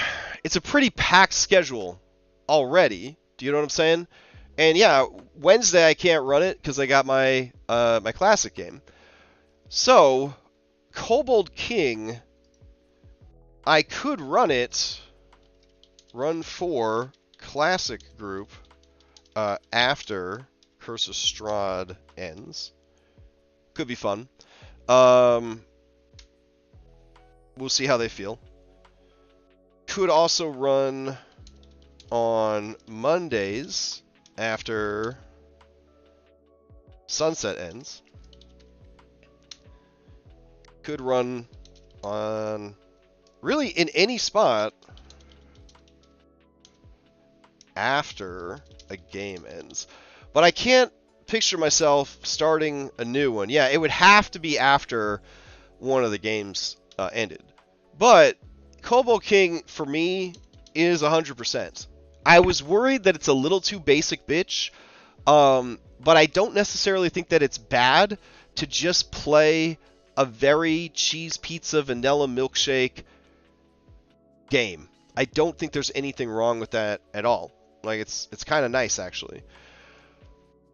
A: it's a pretty packed schedule already. Do you know what I'm saying? And yeah, Wednesday I can't run it because I got my my classic game. So Kobold King, I could run for classic group after Curse of Strahd ends. Could be fun. We'll see how they feel. Could also run on Mondays after sunset ends. Could run on really in any spot after a game ends. But I can't picture myself starting a new one. Yeah, it would have to be after one of the games ended. But Kobold King, for me, is 100%. I was worried that it's a little too basic bitch, but I don't necessarily think that it's bad to just play a very cheese pizza vanilla milkshake game. I don't think there's anything wrong with that at all. Like, it's kind of nice, actually.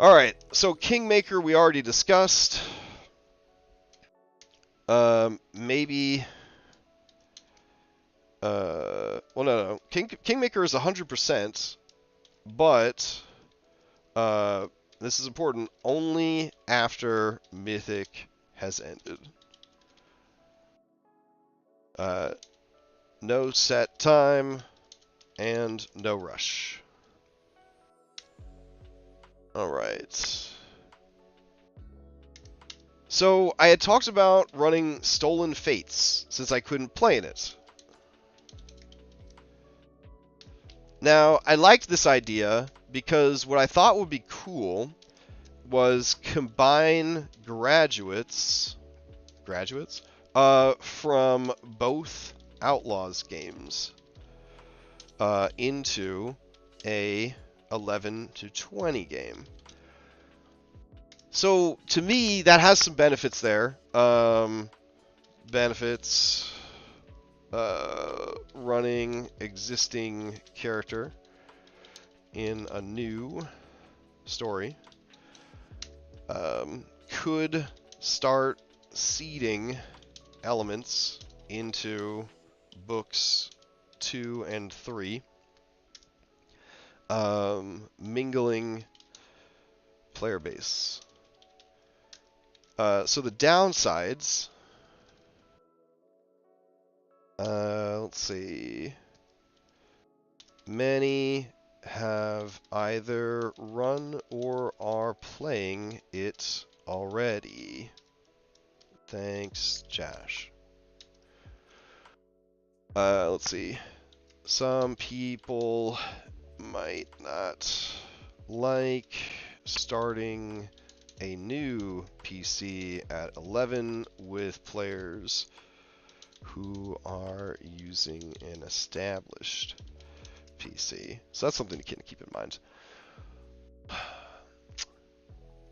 A: Alright, so Kingmaker we already discussed. Maybe... well, no. Kingmaker is 100%, but... this is important, only after Mythic has ended. No set time, and no rush. Alright. So, I had talked about running Stolen Fates, since I couldn't play in it. Now, I liked this idea, because what I thought would be cool was combine graduates from both Outlaws games into a 11 to 20 game. So to me, that has some benefits there. Benefits: running existing character in a new story. Could start seeding elements into books 2 and 3. Mingling player base. So the downsides, let's see. Many have either run or are playing it already. Thanks, Josh. Let's see. Some people might not like starting a new PC at 11 with players who are using an established PC. So that's something to keep in mind.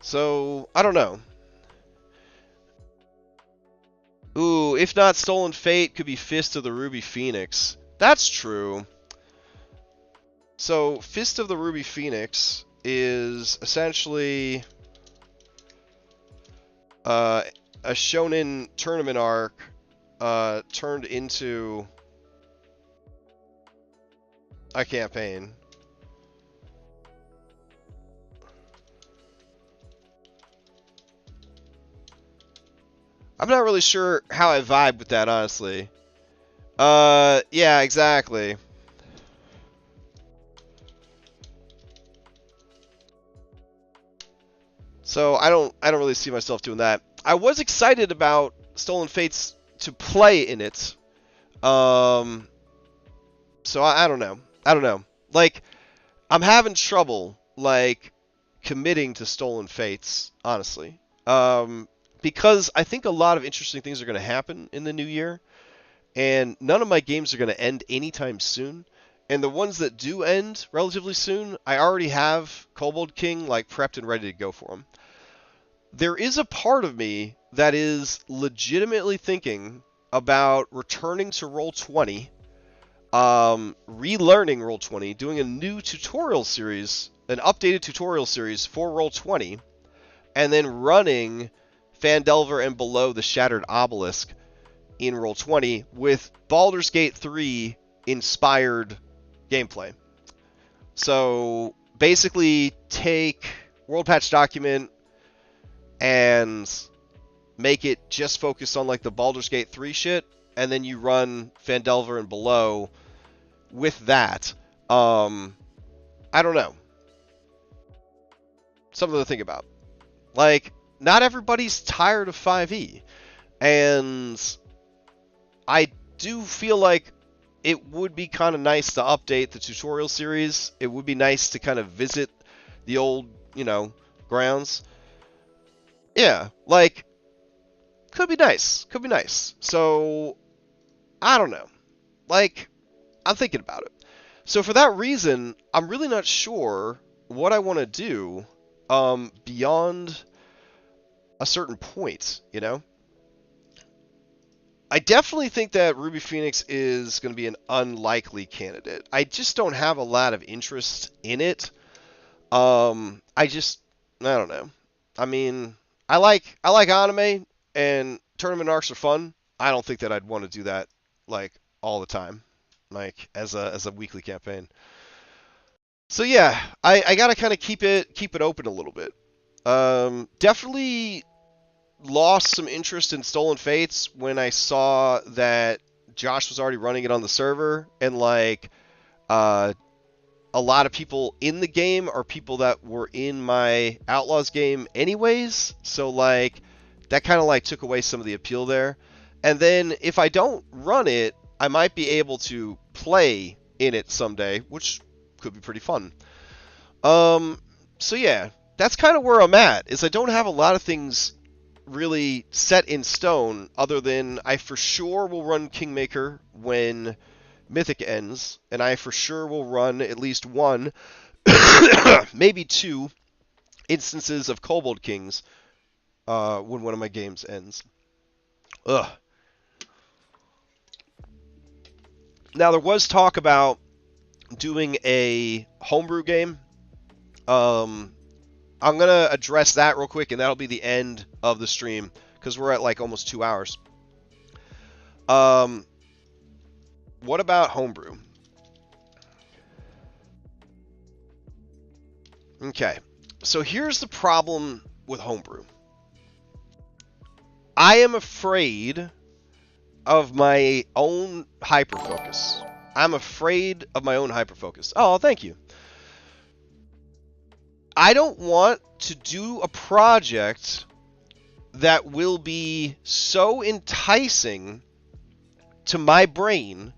A: So, I don't know. Ooh, if not Stolen Fate, could be Fist of the Ruby Phoenix. That's true. So, Fist of the Ruby Phoenix is essentially a shonen tournament arc turned into a campaign. I'm not really sure how I vibe with that, honestly. Yeah, exactly. So I don't really see myself doing that. I was excited about Stolen Fates to play in it. So I don't know. I don't know. Like, I'm having trouble, like, committing to Stolen Fates, honestly. Because I think a lot of interesting things are going to happen in the new year, and none of my games are going to end anytime soon. And the ones that do end relatively soon, I already have Kobold King, like, prepped and ready to go for them. There is a part of me that is legitimately thinking about returning to Roll20, relearning Roll20, doing a new tutorial series, an updated tutorial series for Roll20, and then running Phandelver and Below the Shattered Obelisk in Roll20 with Baldur's Gate 3 inspired gameplay. So basically take World Patch document and make it just focus on like the Baldur's Gate 3 shit, and then you run Phandelver and Below with that. I don't know. Something to think about. Like, not everybody's tired of 5e, and I do feel like it would be kind of nice to update the tutorial series. It would be nice to kind of visit the old, grounds. Yeah, like, could be nice. Could be nice. So, I don't know. Like, I'm thinking about it. So for that reason, I'm really not sure what I want to do beyond a certain point, I definitely think that Ruby Phoenix is going to be an unlikely candidate. I just don't have a lot of interest in it. I don't know. I mean, I like anime, and tournament arcs are fun. I don't think that I'd want to do that like all the time, like as a weekly campaign. So yeah, I gotta kind of keep it open a little bit. Definitely lost some interest in Stolen Fates when I saw that Josh was already running it on the server, and like a lot of people in the game are people that were in my Outlaws game anyways, so like that kind of like took away some of the appeal there. And then if I don't run it, I might be able to play in it someday, which could be pretty fun. So yeah, that's kind of where I'm at, is I don't have a lot of things really set in stone, other than I for sure will run Kingmaker when Mythic ends, and I for sure will run at least one, maybe two instances of Kobold Kings when one of my games ends. Ugh. Now, there was talk about doing a homebrew game. I'm going to address that real quick, and that'll be the end of the stream, because we're at like almost 2 hours. What about homebrew? Okay, so here's the problem with homebrew. I am afraid of my own hyperfocus. I'm afraid of my own hyperfocus. Oh, thank you. I don't want to do a project that will be so enticing to my brain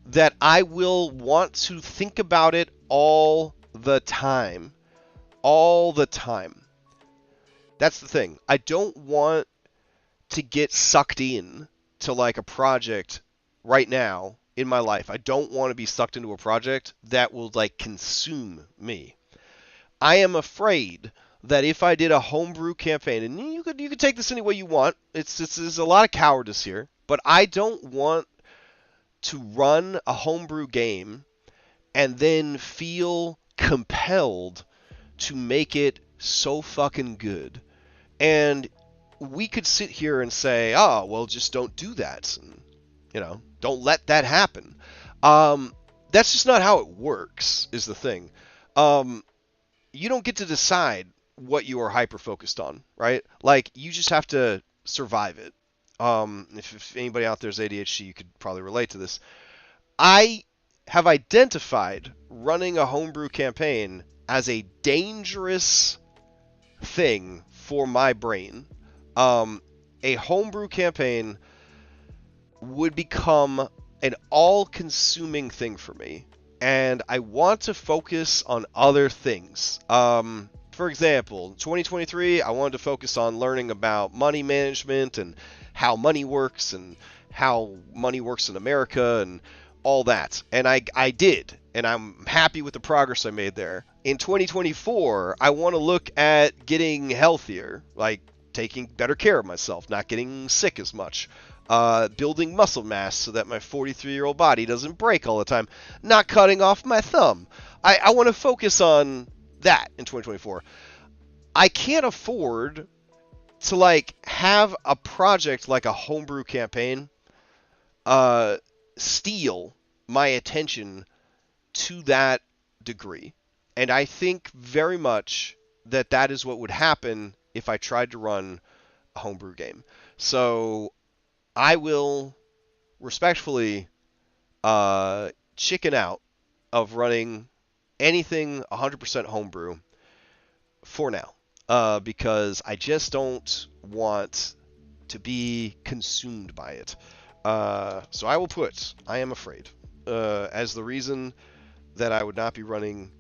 A: that I will want to think about it all the time. all the time. That's the thing. I don't want to get sucked in to like a project right now in my life. I don't want to be sucked into a project that will like consume me. I am afraid that if I did a homebrew campaign, and you could take this any way you want. There's a lot of cowardice here, but I don't want to run a homebrew game and then feel compelled to make it so fucking good. And we could sit here and say, oh, well, just don't do that. And, don't let that happen. That's just not how it works, is the thing. You don't get to decide what you are hyper-focused on, right? Like, you just have to survive it. If anybody out there is ADHD, you could probably relate to this. I have identified running a homebrew campaign as a dangerous thing for my brain. A homebrew campaign would become an all-consuming thing for me, and I want to focus on other things. For example, in 2023, I wanted to focus on learning about money management and how money works and how money works in America and all that. And I did, and I'm happy with the progress I made there. In 2024, I want to look at getting healthier, like taking better care of myself, not getting sick as much, building muscle mass so that my 43-year-old body doesn't break all the time, not cutting off my thumb. I want to focus on that in 2024. I can't afford to like have a project like a homebrew campaign steal my attention to that degree. And I think very much that is what would happen if I tried to run a homebrew game. So I will respectfully chicken out of running anything 100% homebrew for now, because I just don't want to be consumed by it. So I will put I am afraid as the reason that I would not be running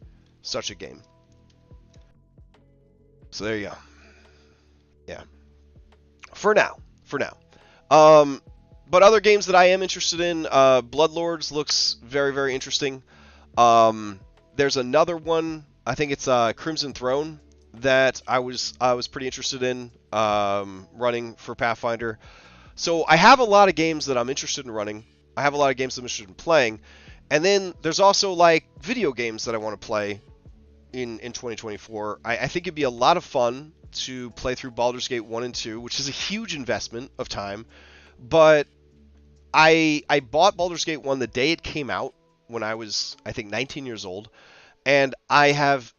A: such a game. So there you go. Yeah. For now. But other games that I am interested in, Bloodlords looks very, very interesting. There's another one, I think it's Crimson Throne, that I was pretty interested in running for Pathfinder. So I have a lot of games that I'm interested in running. I have a lot of games I'm interested in playing. And then there's also like video games that I want to play in 2024. I think it'd be a lot of fun to play through Baldur's Gate 1 and 2, which is a huge investment of time. But I bought Baldur's Gate 1 the day it came out when I was, I think, 19 years old. And I have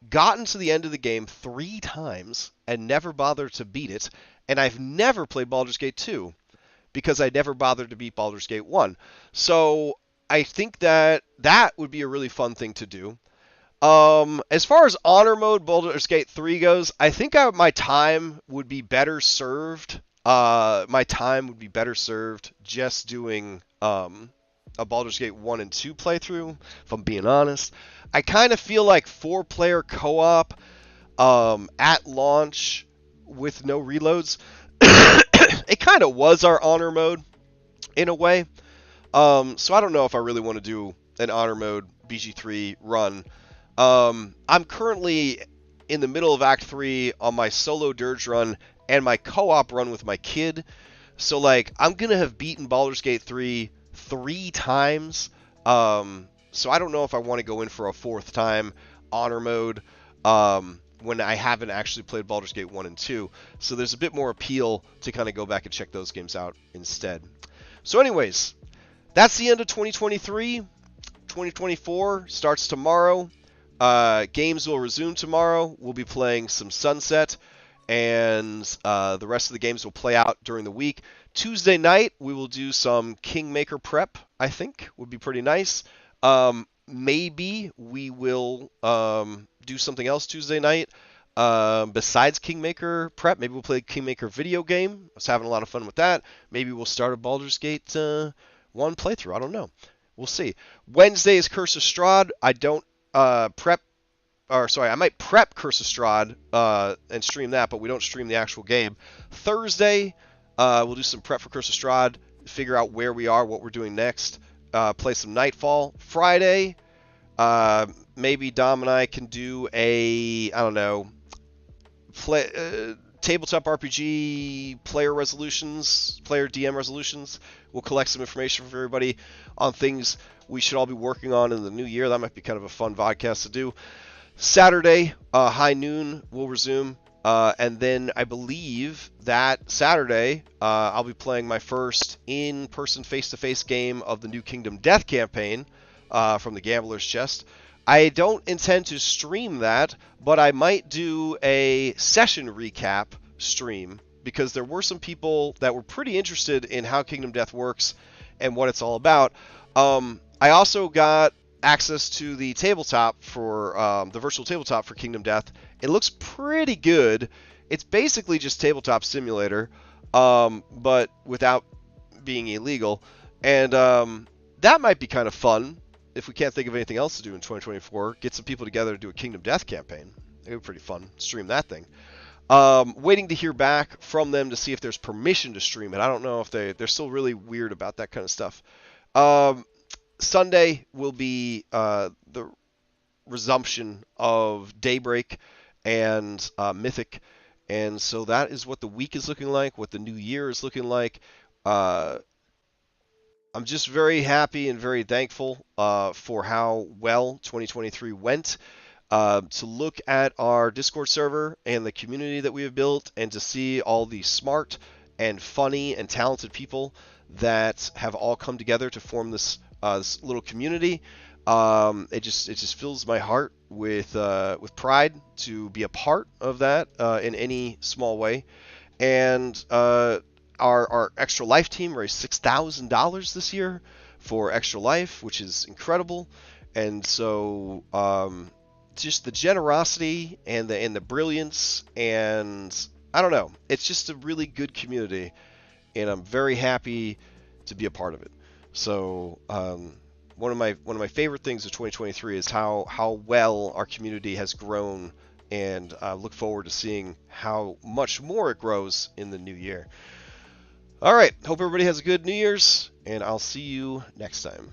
A: gotten to the end of the game 3 times and never bothered to beat it. And I've never played Baldur's Gate 2 because I never bothered to beat Baldur's Gate 1. So I think that would be a really fun thing to do. As far as honor mode Baldur's Gate 3 goes, I think my time would be better served. Just doing a Baldur's Gate 1 and 2 playthrough, if I'm being honest. I kind of feel like 4-player co-op at launch with no reloads. It kind of was our honor mode in a way. So I don't know if I really want to do an honor mode BG3 run. I'm currently in the middle of Act 3 on my solo Dirge run and my co-op run with my kid. So, like, I'm going to have beaten Baldur's Gate 3 times. So I don't know if I want to go in for a 4th time honor mode when I haven't actually played Baldur's Gate 1 and 2. So there's a bit more appeal to kind of go back and check those games out instead. So anyways, that's the end of 2023. 2024 starts tomorrow. Games will resume tomorrow. We'll be playing some Sunset, and the rest of the games will play out during the week. Tuesday night, we will do some Kingmaker prep, I think. Would be pretty nice. Maybe we will do something else Tuesday night besides Kingmaker prep. Maybe we'll play a Kingmaker video game. I was having a lot of fun with that. Maybe we'll start a Baldur's Gate 1 playthrough. I don't know. We'll see. Wednesday is Curse of Strahd. I don't prep or sorry, I might prep Curse of Strahd and stream that, but we don't stream the actual game. Thursday, we'll do some prep for Curse of Strahd, figure out where we are, what we're doing next, play some Nightfall. Friday, maybe Dom and I can do I don't know, tabletop RPG player DM resolutions. We'll collect some information from everybody on things we should all be working on in the new year. That might be kind of a fun podcast to do. Saturday, high noon, we'll resume. And then I believe that Saturday, I'll be playing my first in-person face-to-face game of the New Kingdom Death campaign from the Gambler's Chest. I don't intend to stream that, but I might do a session recap stream because there were some people that were pretty interested in how Kingdom Death works and what it's all about. I also got access to the tabletop for the virtual tabletop for Kingdom Death. It looks pretty good. It's basically just tabletop simulator, but without being illegal. And that might be kind of fun if we can't think of anything else to do in 2024. Get some people together to do a Kingdom Death campaign. It would be pretty fun. Stream that thing. Waiting to hear back from them to see if there's permission to stream it. I don't know if they're still really weird about that kind of stuff. Sunday will be the resumption of Daybreak and Mythic, and so that is what the week is looking like, what the new year is looking like. I'm just very happy and very thankful for how well 2023 went. To look at our Discord server and the community that we have built, and to see all the smart and funny and talented people that have all come together to form this little community. It just fills my heart with pride to be a part of that in any small way. And our Extra Life team raised $6,000 this year for Extra Life, which is incredible. And so just the generosity and the brilliance, and I don't know, it's just a really good community, and I'm very happy to be a part of it. So one of my favorite things of 2023 is how well our community has grown, and I look forward to seeing how much more it grows in the new year. All right, hope everybody has a good New Year's, and I'll see you next time.